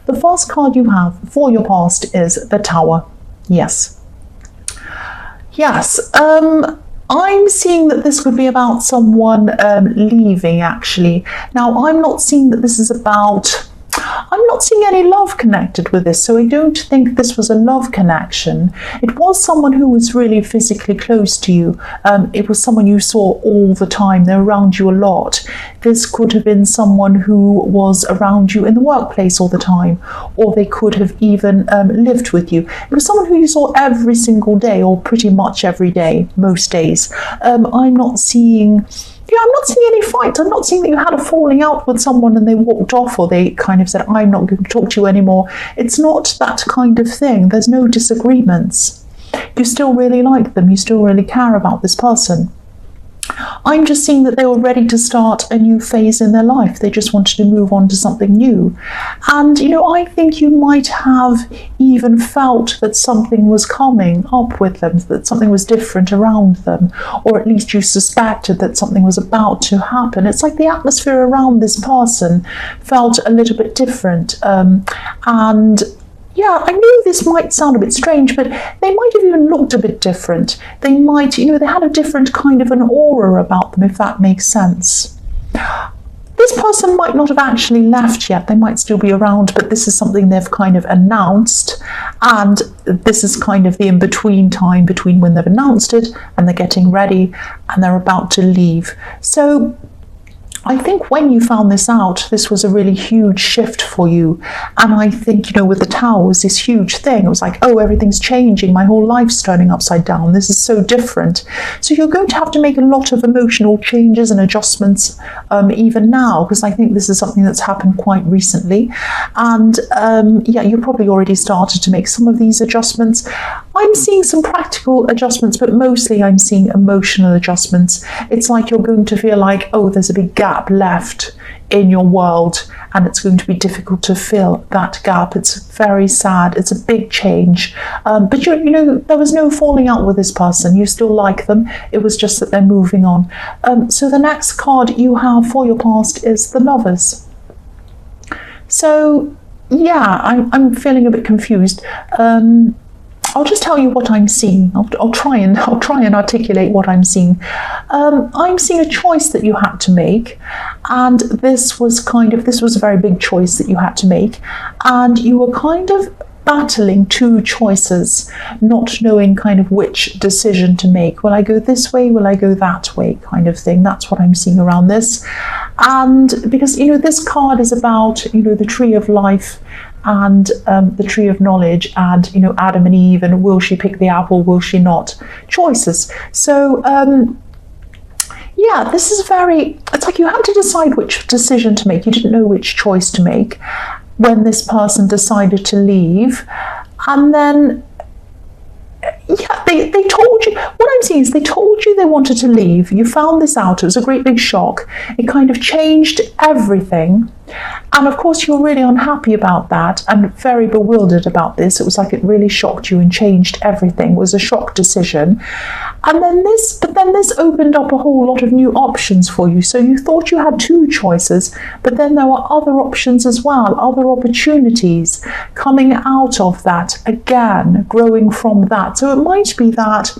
The first card you have for your past is the Tower. Yes. Yes. I'm seeing that this could be about someone leaving, actually. Now, I'm not seeing that this is about... I'm not seeing any love connected with this, so I don't think this was a love connection. It was someone who was really physically close to you. It was someone you saw all the time. They're around you a lot. This could have been someone who was around you in the workplace all the time, or they could have even lived with you. It was someone who you saw every single day, or pretty much every day, most days. I'm not seeing any fights. I'm not seeing that you had a falling out with someone and they walked off, or they kind of said, I'm not going to talk to you anymore. It's not that kind of thing. There's no disagreements. You still really like them. You still really care about this person. I'm just seeing that they were ready to start a new phase in their life. They just wanted to move on to something new. And, I think you might have even felt that something was coming up with them, that something was different around them, or at least you suspected that something was about to happen. It's like the atmosphere around this person felt a little bit different. Yeah, I know this might sound a bit strange, but they might have even looked a bit different. They might, they had a different kind of an aura about them, if that makes sense. This person might not have actually left yet. They might still be around, but this is something they've kind of announced. And this is kind of the in-between time between when they've announced it and they're getting ready and they're about to leave. So I think when you found this out, this was a really huge shift for you. And I think, with the Tower was this huge thing. It was like, oh, everything's changing. My whole life's turning upside down. This is so different. So you're going to have to make a lot of emotional changes and adjustments even now, because I think this is something that's happened quite recently. And you probably already started to make some of these adjustments. I'm seeing some practical adjustments, but mostly I'm seeing emotional adjustments. It's like you're going to feel like, oh, there's a big gap left in your world, and it's going to be difficult to fill that gap. It's very sad. It's a big change. But there was no falling out with this person. You still like them. It was just that they're moving on. So the next card you have for your past is the Lovers. So yeah, I'm feeling a bit confused. I'll just tell you what I'm seeing. I'll try and articulate what I'm seeing. I'm seeing a choice that you had to make, and this was a very big choice that you had to make, and you were kind of battling two choices, not knowing kind of which decision to make. Will I go this way? Will I go that way? Kind of thing. That's what I'm seeing around this. And because, this card is about, the tree of life and the tree of knowledge, and Adam and Eve, and will she pick the apple, will she not, choices. So this is it's like you had to decide which decision to make. You didn't know which choice to make when this person decided to leave. And then they told you, what I'm seeing is they told you they wanted to leave. You found this out. It was a great big shock. It kind of changed everything. And of course, you're really unhappy about that and very bewildered about this. It was like it really shocked you and changed everything. It was a shock decision. And then this opened up a whole lot of new options for you. So you thought you had two choices, but then there were other options as well, other opportunities coming out of that, again, growing from that. So it might be that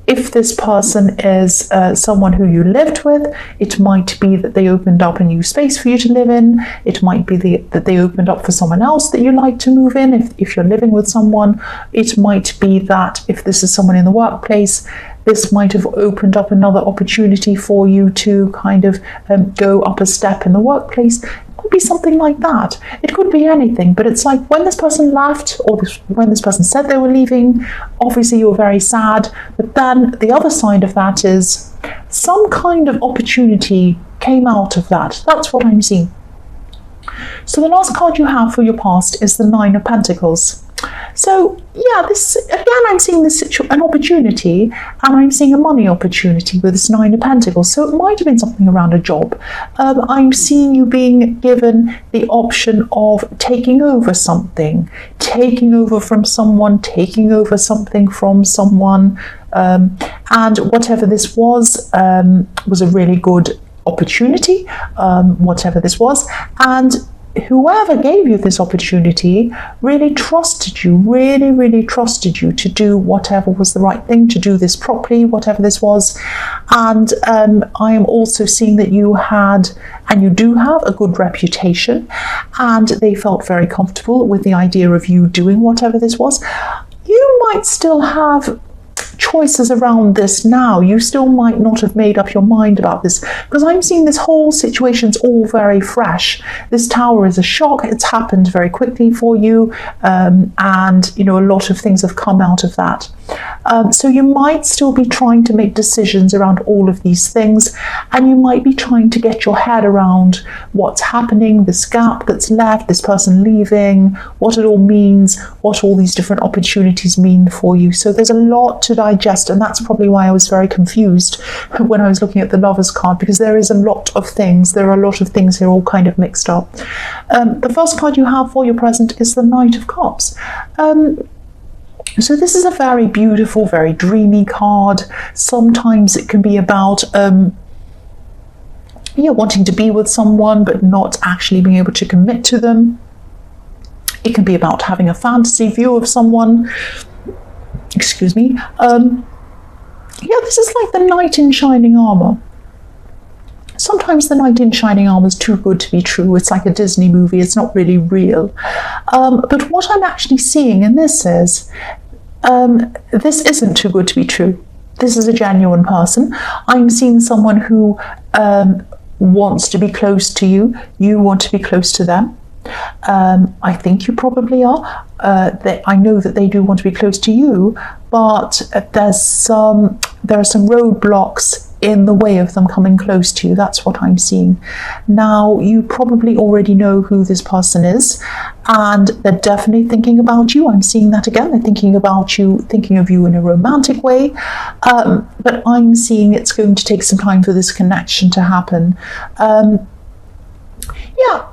if this person is someone who you lived with, it might be that they opened up a new space for you to live in. It might be that they opened up for someone else that you like to move in. If you're living with someone, it might be that if this is someone in the workplace, this might have opened up another opportunity for you to kind of go up a step in the workplace. It could be something like that. It could be anything, but it's like when this person left, or when this person said they were leaving, obviously you were very sad, but then the other side of that is some kind of opportunity came out of that. That's what I'm seeing. So the last card you have for your past is the Nine of Pentacles. So yeah, this again, I'm seeing this an opportunity, and I'm seeing a money opportunity with this Nine of Pentacles. So it might have been something around a job. I'm seeing you being given the option of taking over something, taking over from someone, taking over something from someone, and whatever this was a really good opportunity, whatever this was. And whoever gave you this opportunity really trusted you, really trusted you to do whatever was the right thing, to do this properly, whatever this was. And I am also seeing that you had, and you do have, a good reputation, and they felt very comfortable with the idea of you doing whatever this was. You might still have choices around this now. You still might not have made up your mind about this, because I'm seeing this whole situation's all very fresh. This tower is a shock. It's happened very quickly for you, and a lot of things have come out of that. So you might still be trying to make decisions around all of these things, and you might be trying to get your head around what's happening, this gap that's left, this person leaving, what it all means, what all these different opportunities mean for you. So there's a lot to digest, and that's probably why I was very confused when I was looking at the Lovers card, because there is a lot of things. There are a lot of things here all kind of mixed up. The first card you have for your present is the Knight of Cups. So this is a very beautiful, very dreamy card. Sometimes it can be about wanting to be with someone but not actually being able to commit to them. It can be about having a fantasy view of someone. Excuse me. This is like the knight in shining armor. Sometimes the knight in shining armor is too good to be true. It's like a Disney movie. It's not really real. But what I'm actually seeing in this is, this isn't too good to be true. This is a genuine person. I'm seeing someone who wants to be close to you. You want to be close to them. I think you probably are. I know that they do want to be close to you, but there are some roadblocks in the way of them coming close to you. That's what I'm seeing. Now, you probably already know who this person is, and they're definitely thinking about you. I'm seeing that again. They're thinking about you, thinking of you in a romantic way, but I'm seeing it's going to take some time for this connection to happen.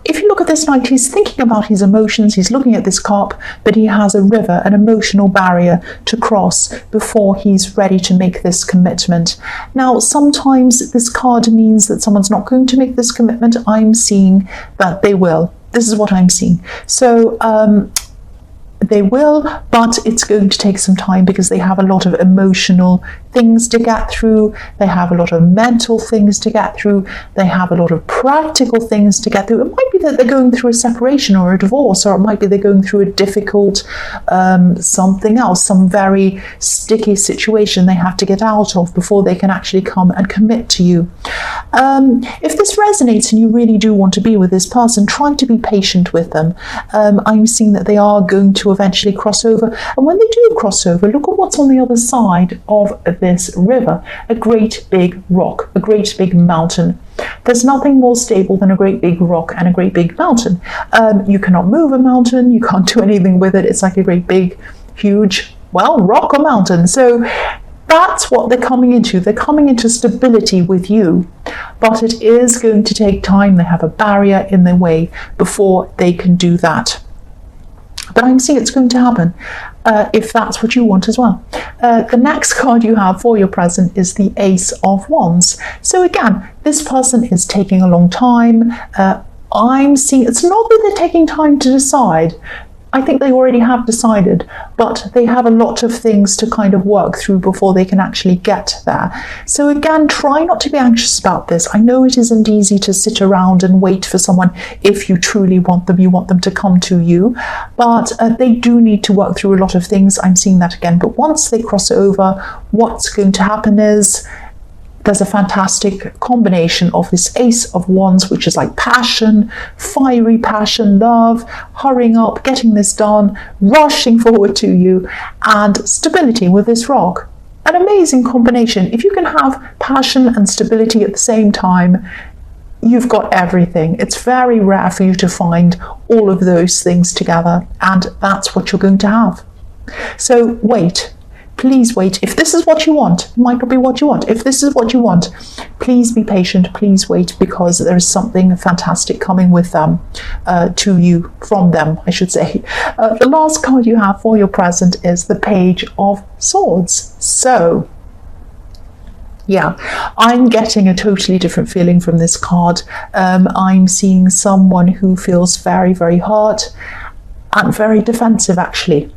If you look at this knight, he's thinking about his emotions, he's looking at this cup, but he has a river, an emotional barrier to cross before he's ready to make this commitment. Now, sometimes this card means that someone's not going to make this commitment. I'm seeing that they will. This is what I'm seeing. So, they will, but it's going to take some time because they have a lot of emotional things to get through. They have a lot of mental things to get through. They have a lot of practical things to get through. It might be that they're going through a separation or a divorce, or it might be they're going through a difficult something else, some very sticky situation they have to get out of before they can actually come and commit to you. If this resonates and you really do want to be with this person, try to be patient with them. I'm seeing that they are going to eventually cross over, and when they do cross over, look at what's on the other side of this river. A great big rock, a great big mountain. There's nothing more stable than a great big rock and a great big mountain. You cannot move a mountain, you can't do anything with it. It's like a great big huge rock or mountain. So that's what they're coming into. They're coming into stability with you, but it is going to take time. They have a barrier in their way before they can do that. But I'm seeing it's going to happen if that's what you want as well. The next card you have for your present is the Ace of Wands. So again, this person is taking a long time. I'm seeing it's not that they're taking time to decide. I think they already have decided, but they have a lot of things to kind of work through before they can actually get there. So again, try not to be anxious about this. I know it isn't easy to sit around and wait for someone if you truly want them. You want them to come to you, but they do need to work through a lot of things. I'm seeing that again. But once they cross over, what's going to happen is there's a fantastic combination of this Ace of Wands, which is like passion, fiery passion, love, hurrying up, getting this done, rushing forward to you, and stability with this rock. An amazing combination. If you can have passion and stability at the same time, you've got everything. It's very rare for you to find all of those things together, and that's what you're going to have. So wait. Please wait. If this is what you want, it might not be what you want. If this is what you want, please be patient. Please wait, because there is something fantastic coming with them, to you, from them, I should say. The last card you have for your present is the Page of Swords. So, Yeah, I'm getting a totally different feeling from this card. I'm seeing someone who feels very, very hurt and very defensive, actually.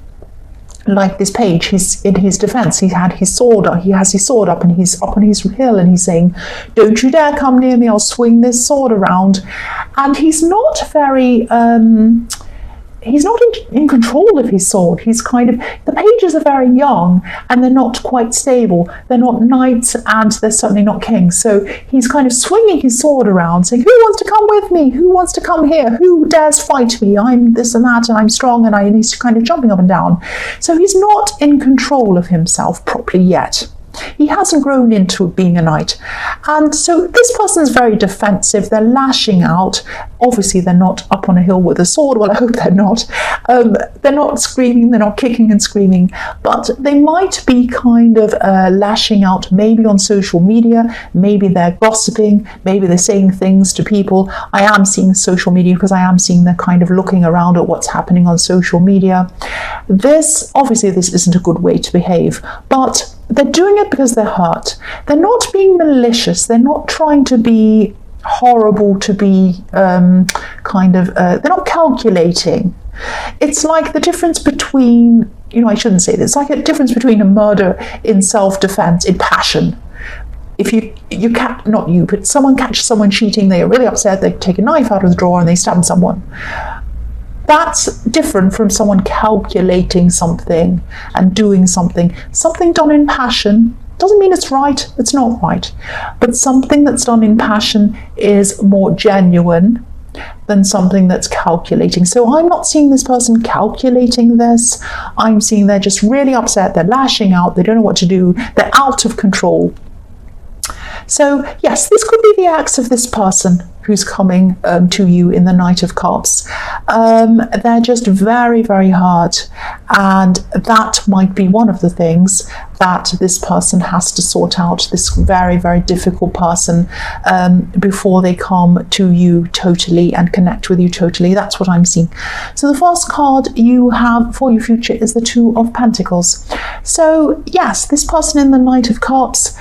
Like this page, he's in his defense. He has his sword up and he's up on his hill and he's saying, don't you dare come near me, I'll swing this sword around. And he's not very he's not in control of his sword. He's kind of, the pages are very young and they're not quite stable. They're not knights and they're certainly not kings. So he's kind of swinging his sword around saying, who wants to come with me? Who wants to come here? Who dares fight me? I'm this and that and I'm strong, and he's kind of jumping up and down. So he's not in control of himself properly yet. He hasn't grown into being a knight. And so this person's very defensive. They're lashing out. Obviously, they're not up on a hill with a sword. Well, I hope they're not. They're not screaming. They're not kicking and screaming. But they might be kind of lashing out, maybe on social media. Maybe they're gossiping. Maybe they're saying things to people. I am seeing social media because I am seeing they're kind of looking around at what's happening on social media. Obviously, this isn't a good way to behave. But they're doing it because they're hurt. They're not being malicious. They're not trying to be horrible, to be they're not calculating. It's like the difference between, I shouldn't say this, it's like a difference between a murder in self-defense, in passion. If but someone catches someone cheating, they are really upset, they take a knife out of the drawer and they stab someone. That's different from someone calculating something and doing something. Something done in passion doesn't mean it's right, it's not right. But something that's done in passion is more genuine than something that's calculating. So I'm not seeing this person calculating this. I'm seeing they're just really upset, they're lashing out, they don't know what to do, they're out of control. So yes, this could be the acts of this person who's coming to you in the Knight of Cups. They're just very, very hurt, and that might be one of the things that this person has to sort out, this very, very difficult person, before they come to you totally and connect with you totally. That's what I'm seeing. So the first card you have for your future is the Two of Pentacles. So yes, this person in the Knight of Cups,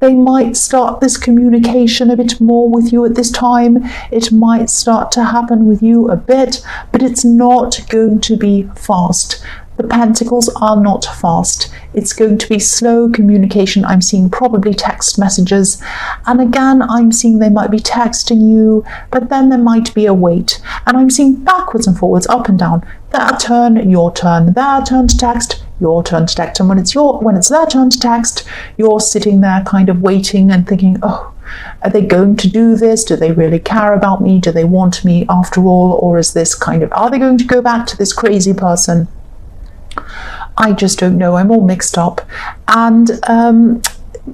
they might start this communication a bit more with you at this time. It might start to happen with you a bit, but it's not going to be fast. The Pentacles are not fast. It's going to be slow communication. I'm seeing probably text messages. And again, I'm seeing they might be texting you, but then there might be a wait. And I'm seeing backwards and forwards, up and down. Their turn, your turn. Their turn to text, your turn to text. And when it's their turn to text, you're sitting there kind of waiting and thinking, oh, are they going to do this? Do they really care about me? Do they want me after all? Or is this are they going to go back to this crazy person? I just don't know. I'm all mixed up. And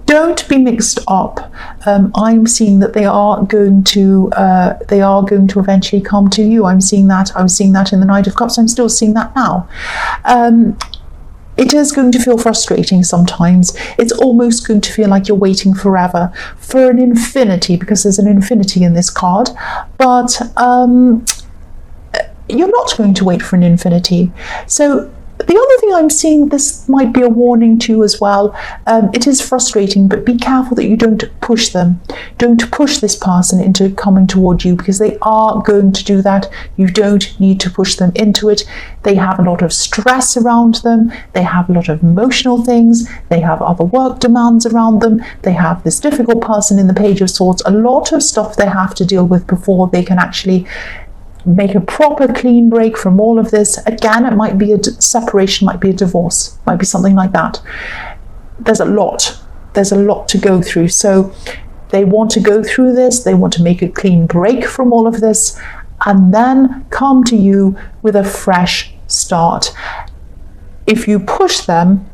don't be mixed up. I'm seeing that they are going to eventually come to you. I'm seeing that. I was seeing that in the Knight of Cups. I'm still seeing that now. It is going to feel frustrating sometimes. It's almost going to feel like you're waiting forever, for an infinity, because there's an infinity in this card. But you're not going to wait for an infinity. So the other thing I'm seeing, this might be a warning to you as well. It is frustrating, but be careful that you don't push them. Don't push this person into coming toward you, because they are going to do that. You don't need to push them into it. They have a lot of stress around them. They have a lot of emotional things. They have other work demands around them. They have this difficult person in the Page of Swords. A lot of stuff they have to deal with before they can actually make a proper clean break from all of this. Again, it might be a separation, might be a divorce, might be something like that. There's a lot to go through. So they want to go through this, they want to make a clean break from all of this, and then come to you with a fresh start. If you push them,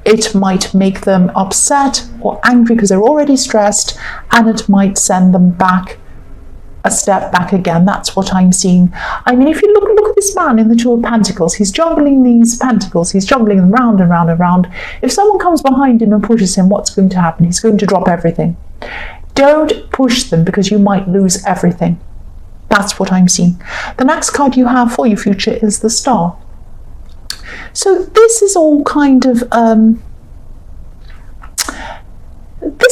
it might make them upset or angry because they're already stressed, and it might send them back a step back again. That's what I'm seeing. I mean, if you look at this man in the Two of Pentacles, he's juggling these pentacles, he's juggling them round and round and round. If someone comes behind him and pushes him, what's going to happen? He's going to drop everything. Don't push them, because you might lose everything. That's what I'm seeing. The next card you have for your future is the Star. So this is all kind of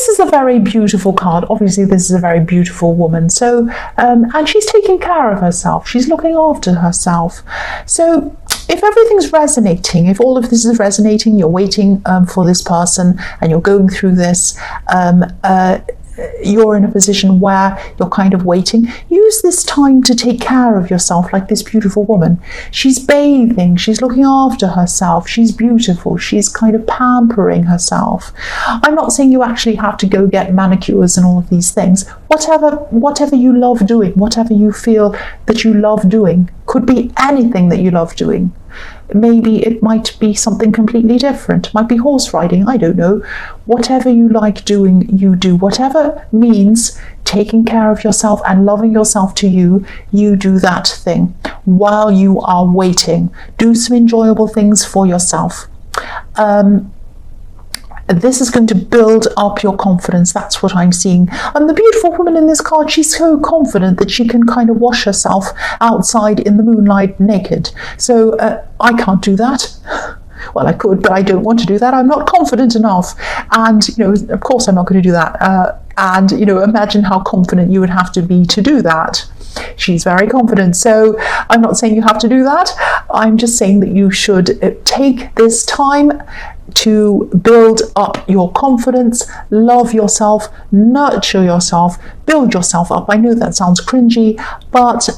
this is a very beautiful card. Obviously, this is a very beautiful woman. So, and she's taking care of herself. She's looking after herself. So, if everything's resonating, if all of this is resonating, you're waiting for this person and you're going through this, you're in a position where you're kind of waiting. Use this time to take care of yourself, like this beautiful woman. She's bathing, she's looking after herself, she's beautiful, she's kind of pampering herself. I'm not saying you actually have to go get manicures and all of these things. Whatever you love doing, whatever you feel that you love doing, could be anything that you love doing. Maybe it might be something completely different. It might be horse riding, I don't know. Whatever you like doing, you do. Whatever means taking care of yourself and loving yourself to you, you do that thing while you are waiting. Do some enjoyable things for yourself. This is going to build up your confidence. That's what I'm seeing. And the beautiful woman in this card, she's so confident that she can kind of wash herself outside in the moonlight naked. So I can't do that. Well, I could, but I don't want to do that. I'm not confident enough. And, of course I'm not going to do that. And, imagine how confident you would have to be to do that. She's very confident. So I'm not saying you have to do that. I'm just saying that you should take this time to build up your confidence, love yourself, nurture yourself, build yourself up. I know that sounds cringy, but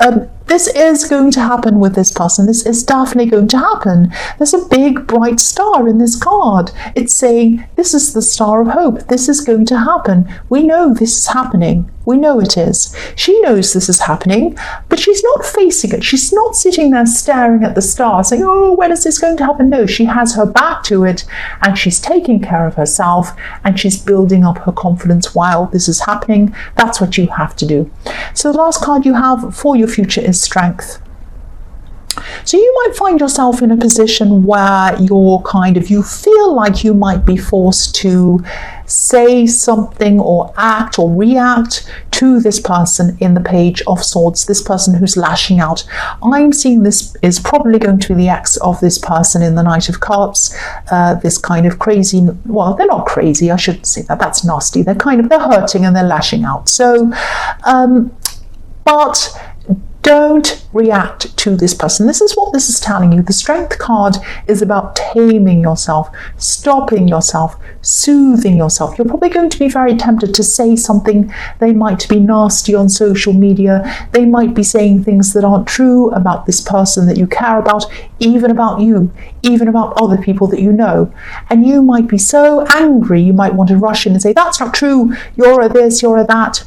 this is going to happen with this person. This is definitely going to happen. There's a big bright star in this card. It's saying this is the star of hope. This is going to happen. We know this is happening. We know it is. She knows this is happening, but she's not facing it. She's not sitting there staring at the star saying, oh, when is this going to happen? No, she has her back to it and she's taking care of herself and she's building up her confidence while this is happening. That's what you have to do. So the last card you have for your future is strength. So you might find yourself in a position where you feel like you might be forced to say something or act or react to this person in the Page of Swords, this person who's lashing out. I'm seeing this is probably going to be the ex of this person in the Knight of Cups, this kind of crazy, well, they're not crazy, I shouldn't say that, that's nasty. They're hurting and they're lashing out. So, but don't react to this person. This is what this is telling you. The Strength card is about taming yourself, stopping yourself, soothing yourself. You're probably going to be very tempted to say something. They might be nasty on social media. They might be saying things that aren't true about this person that you care about, even about you, even about other people that you know. And you might be so angry, you might want to rush in and say, that's not true. You're a this, you're a that.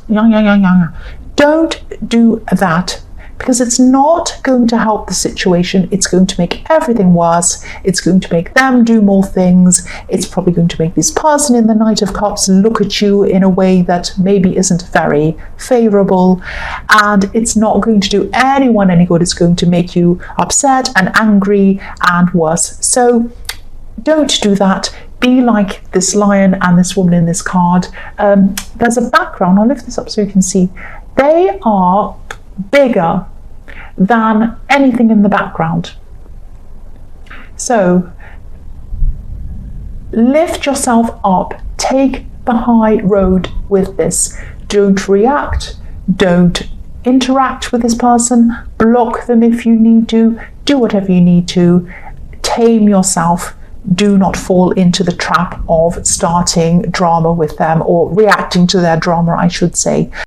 Don't do that, because it's not going to help the situation. It's going to make everything worse. It's going to make them do more things. It's probably going to make this person in the Knight of Cups look at you in a way that maybe isn't very favourable, and it's not going to do anyone any good. It's going to make you upset and angry and worse. So don't do that. Be like this lion and this woman in this card. There's a background. I'll lift this up so you can see. They are bigger than anything in the background. So lift yourself up, take the high road with this. Don't react, don't interact with this person, block them if you need to, do whatever you need to, tame yourself. Do not fall into the trap of starting drama with them, or reacting to their drama, I should say.